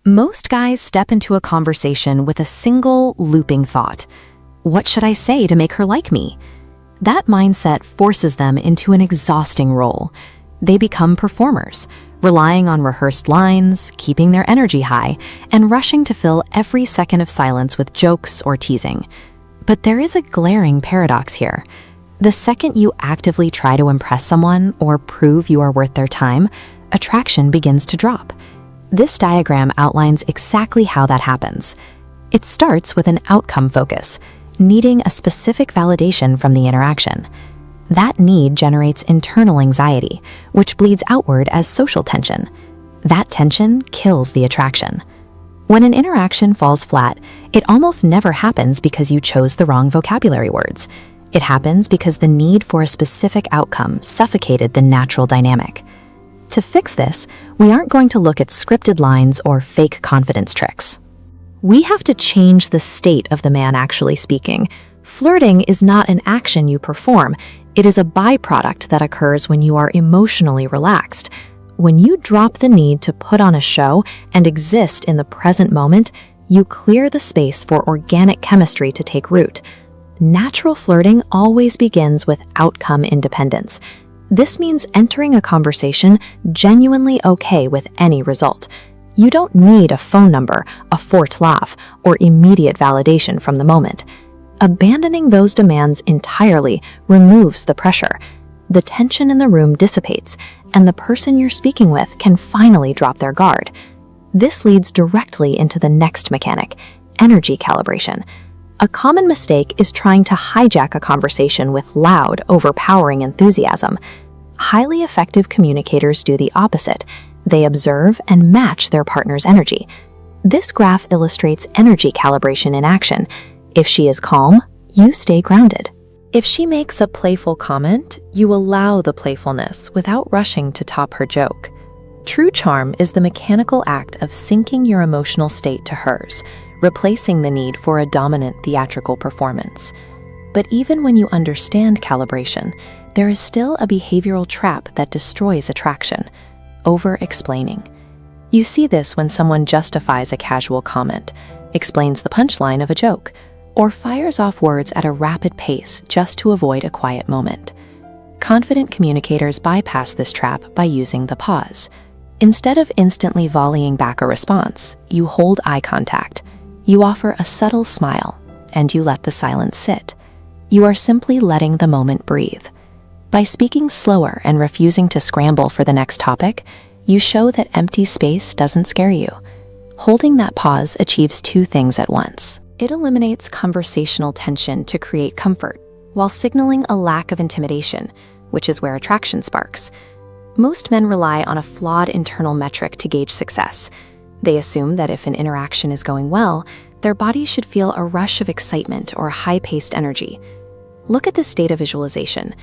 Most guys step into a conversation with a single looping thought. What should I say to make her like me? That mindset forces them into an exhausting role. They become performers, relying on rehearsed lines, keeping their energy high, and rushing to fill every second of silence with jokes or teasing. But there is a glaring paradox here. The second you actively try to impress someone or prove you are worth their time, attraction begins to drop. This diagram outlines exactly how that happens. It starts with an outcome focus, needing a specific validation from the interaction. That need generates internal anxiety, which bleeds outward as social tension. That tension kills the attraction. When an interaction falls flat, it almost never happens because you chose the wrong vocabulary words. It happens because the need for a specific outcome suffocated the natural dynamic. To fix this, we aren't going to look at scripted lines or fake confidence tricks. We have to change the state of the man actually speaking. Flirting is not an action you perform. It is a byproduct that occurs when you are emotionally relaxed. When you drop the need to put on a show and exist in the present moment, you clear the space for organic chemistry to take root. Natural flirting always begins with outcome independence. This means entering a conversation genuinely okay with any result. You don't need a phone number, a forced laugh, or immediate validation from the moment. Abandoning those demands entirely removes the pressure. The tension in the room dissipates, and the person you're speaking with can finally drop their guard. This leads directly into the next mechanic, energy calibration. A common mistake is trying to hijack a conversation with loud, overpowering enthusiasm. Highly effective communicators do the opposite. They observe and match their partner's energy. This graph illustrates energy calibration in action. If she is calm, you stay grounded. If she makes a playful comment, you allow the playfulness without rushing to top her joke. True charm is the mechanical act of syncing your emotional state to hers, replacing the need for a dominant theatrical performance. But even when you understand calibration, there is still a behavioral trap that destroys attraction: over-explaining. You see this when someone justifies a casual comment, explains the punchline of a joke, or fires off words at a rapid pace just to avoid a quiet moment. Confident communicators bypass this trap by using the pause. Instead of instantly volleying back a response, you hold eye contact. You offer a subtle smile, and you let the silence sit. You are simply letting the moment breathe. By speaking slower and refusing to scramble for the next topic, you show that empty space doesn't scare you. Holding that pause achieves two things at once. It eliminates conversational tension to create comfort, while signaling a lack of intimidation, which is where attraction sparks. Most men rely on a flawed internal metric to gauge success. They assume that if an interaction is going well, their body should feel a rush of excitement or high-paced energy. Look at this data visualization.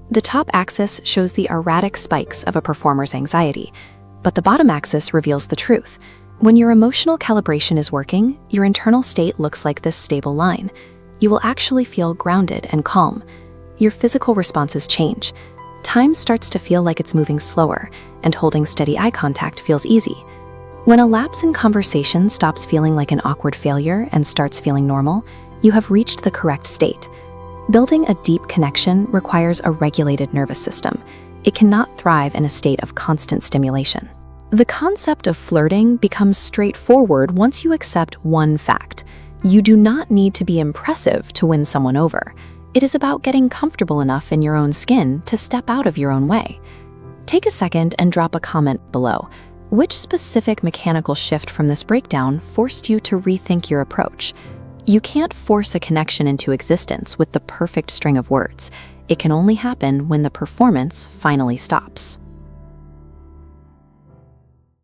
The top axis shows the erratic spikes of a performer's anxiety, but the bottom axis reveals the truth. When your emotional calibration is working, your internal state looks like this stable line. You will actually feel grounded and calm. Your physical responses change. Time starts to feel like it's moving slower, and holding steady eye contact feels easy. When a lapse in conversation stops feeling like an awkward failure and starts feeling normal, you have reached the correct state. Building a deep connection requires a regulated nervous system. It cannot thrive in a state of constant stimulation. The concept of flirting becomes straightforward once you accept one fact. You do not need to be impressive to win someone over. It is about getting comfortable enough in your own skin to step out of your own way. Take a second and drop a comment below. Which specific mechanical shift from this breakdown forced you to rethink your approach? You can't force a connection into existence with the perfect string of words. It can only happen when the performance finally stops.